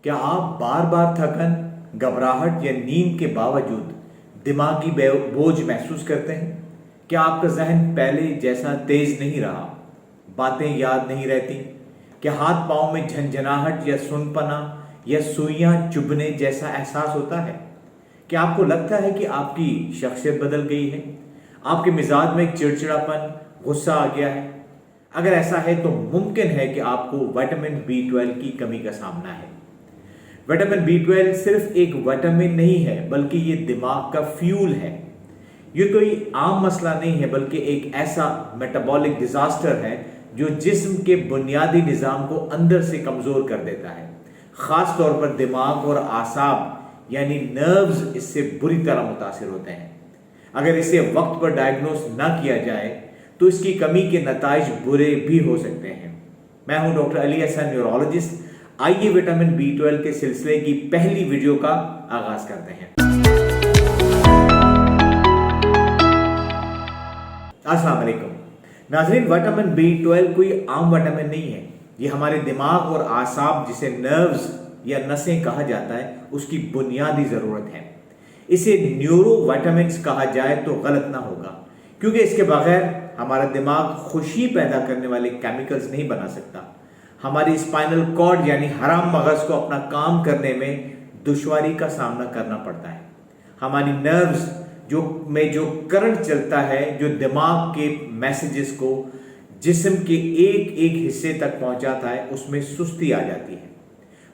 کیا آپ بار بار تھکن، گھبراہٹ یا نیند کے باوجود دماغی بوجھ محسوس کرتے ہیں؟ کیا آپ کا ذہن پہلے جیسا تیز نہیں رہا؟ باتیں یاد نہیں رہتی؟ کیا ہاتھ پاؤں میں جھنجھناہٹ یا سنپنا یا سوئیاں چبھنے جیسا احساس ہوتا ہے؟ کیا آپ کو لگتا ہے کہ آپ کی شخصیت بدل گئی ہے؟ آپ کے مزاج میں چڑچڑاپن، غصہ آ گیا ہے؟ اگر ایسا ہے تو ممکن ہے کہ آپ کو وٹامن B12 کی کمی کا سامنا ہے۔ وٹامن B12 صرف ایک وٹامن نہیں ہے بلکہ یہ دماغ کا فیول ہے۔ یہ کوئی عام مسئلہ نہیں ہے بلکہ ایک ایسا میٹابولک ڈیزاسٹر ہے جو جسم کے بنیادی نظام کو اندر سے کمزور کر دیتا ہے۔ خاص طور پر دماغ اور اعصاب یعنی نروز اس سے بری طرح متاثر ہوتے ہیں۔ اگر اسے وقت پر ڈائیگنوز نہ کیا جائے تو اس کی کمی کے نتائج برے بھی ہو سکتے ہیں۔ میں ہوں ڈاکٹر علی احسن، نیورولوجسٹ۔ آئیے وٹامن B12 کے سلسلے کی پہلی ویڈیو کا آغاز کرتے ہیں۔ السلام علیکم ناظرین، وٹامن B12 کوئی عام وٹامن نہیں ہے۔ یہ ہمارے دماغ اور اعصاب، جسے نروز یا نسیں کہا جاتا ہے، اس کی بنیادی ضرورت ہے۔ اسے نیورو وٹامنز کہا جائے تو غلط نہ ہوگا، کیونکہ اس کے بغیر ہمارا دماغ خوشی پیدا کرنے والے کیمیکلز نہیں بنا سکتا۔ ہماری اسپائنل کارڈ یعنی حرام مغز کو اپنا کام کرنے میں دشواری کا سامنا کرنا پڑتا ہے۔ ہماری نروز میں جو کرنٹ چلتا ہے، جو دماغ کے میسیجز کو جسم کے ایک ایک حصے تک پہنچاتا ہے، اس میں سستی آ جاتی ہے۔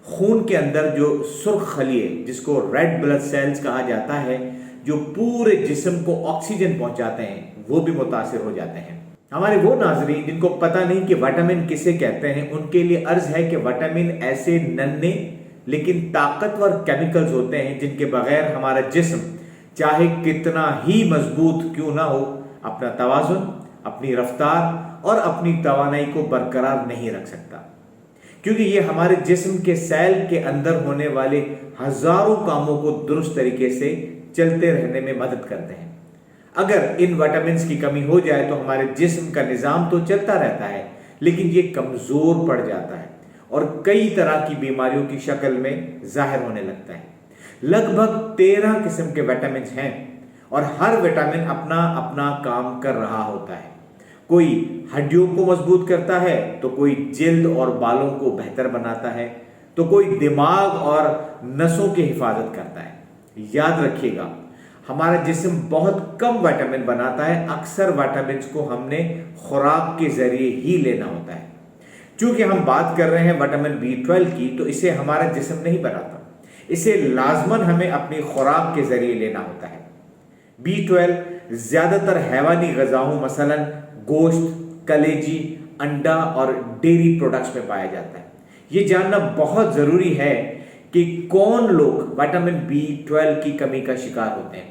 خون کے اندر جو سرخ خلیے، جس کو ریڈ بلڈ سیلز کہا جاتا ہے، جو پورے جسم کو آکسیجن پہنچاتے ہیں، وہ بھی متاثر ہو جاتے ہیں۔ ہمارے وہ ناظرین جن کو پتہ نہیں کہ وٹامن کسے کہتے ہیں، ان کے لیے عرض ہے کہ وٹامن ایسے ننھے لیکن طاقتور کیمیکلز ہوتے ہیں جن کے بغیر ہمارا جسم چاہے کتنا ہی مضبوط کیوں نہ ہو، اپنا توازن، اپنی رفتار اور اپنی توانائی کو برقرار نہیں رکھ سکتا، کیونکہ یہ ہمارے جسم کے سیل کے اندر ہونے والے ہزاروں کاموں کو درست طریقے سے چلتے رہنے میں مدد کرتے ہیں۔ اگر ان وٹامنز کی کمی ہو جائے تو ہمارے جسم کا نظام تو چلتا رہتا ہے لیکن یہ کمزور پڑ جاتا ہے اور کئی طرح کی بیماریوں کی شکل میں ظاہر ہونے لگتا ہے۔ لگ بھگ 13 قسم کے وٹامنز ہیں اور ہر وٹامن اپنا اپنا کام کر رہا ہوتا ہے۔ کوئی ہڈیوں کو مضبوط کرتا ہے تو کوئی جلد اور بالوں کو بہتر بناتا ہے تو کوئی دماغ اور نسوں کی حفاظت کرتا ہے۔ یاد رکھیے گا، ہمارا جسم بہت کم وٹامن بناتا ہے۔ اکثر وٹامنز کو ہم نے خوراک کے ذریعے ہی لینا ہوتا ہے۔ چونکہ ہم بات کر رہے ہیں وٹامن B12 کی، تو اسے ہمارا جسم نہیں بناتا، اسے لازماً ہمیں اپنی خوراک کے ذریعے لینا ہوتا ہے۔ B12 زیادہ تر حیوانی غذاؤں مثلا گوشت، کلیجی، انڈا اور ڈیری پروڈکٹس میں پایا جاتا ہے۔ یہ جاننا بہت ضروری ہے کہ کون لوگ وٹامن B12 کی کمی کا شکار ہوتے ہیں۔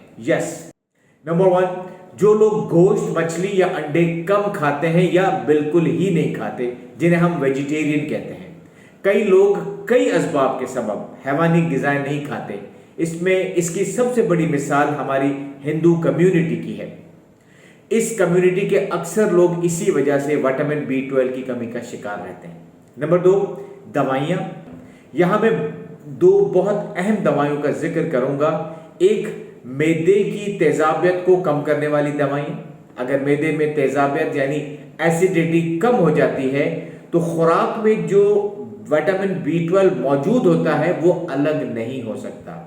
نمبر 1، جو لوگ گوشت، مچھلی یا انڈے کم کھاتے ہیں یا بالکل ہی نہیں کھاتے، جنہیں ہم ویجیٹیرین کہتے ہیں۔ کئی لوگ کئی اسباب کے سبب حیوانی غذائیں نہیں کھاتے۔ اس کی سب سے بڑی مثال ہماری ہندو کمیونٹی کی ہے۔ اس کمیونٹی کے اکثر لوگ اسی وجہ سے وٹامن B12 کی کمی کا شکار رہتے ہیں۔ نمبر 2، دوائیاں۔ یہاں میں 2 بہت اہم دوائیوں کا ذکر کروں گا۔ ایک، معدے کی تیزابیت کو کم کرنے والی دوائیں۔ اگر معدے میں تیزابیت یعنی ایسیڈیٹی کم ہو جاتی ہے تو خوراک میں جو وٹامن B12 موجود ہوتا ہے وہ الگ نہیں ہو سکتا۔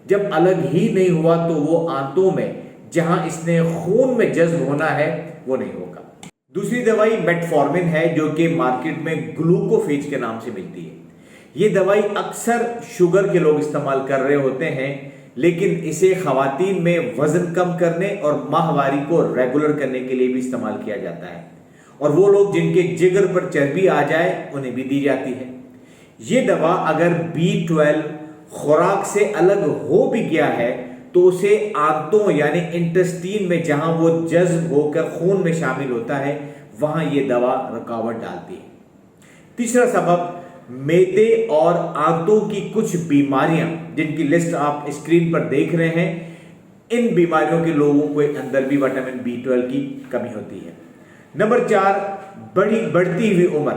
جب الگ ہی نہیں ہوا تو وہ آنتوں میں، جہاں اس نے خون میں جذب ہونا ہے، وہ نہیں ہوگا۔ دوسری دوائی میٹفورمن ہے، جو کہ مارکیٹ میں گلوکوفیج کے نام سے ملتی ہے۔ یہ دوائی اکثر شوگر کے لوگ استعمال کر رہے ہوتے ہیں، لیکن اسے خواتین میں وزن کم کرنے اور ماہواری کو ریگولر کرنے کے لیے بھی استعمال کیا جاتا ہے، اور وہ لوگ جن کے جگر پر چربی آ جائے انہیں بھی دی جاتی ہے۔ یہ دوا اگر B12 خوراک سے الگ ہو بھی گیا ہے تو اسے آنتوں یعنی انٹسٹین میں، جہاں وہ جذب ہو کر خون میں شامل ہوتا ہے، وہاں یہ دوا رکاوٹ ڈالتی ہے۔ تیسرا سبب، معدے اور آنتوں کی کچھ بیماریاں، جن کی لسٹ آپ اسکرین پر دیکھ رہے ہیں۔ ان بیماریوں کے لوگوں کے اندر بھی وٹامن B12 کی کمی ہوتی ہے۔ نمبر 4، بڑھتی ہوئی عمر۔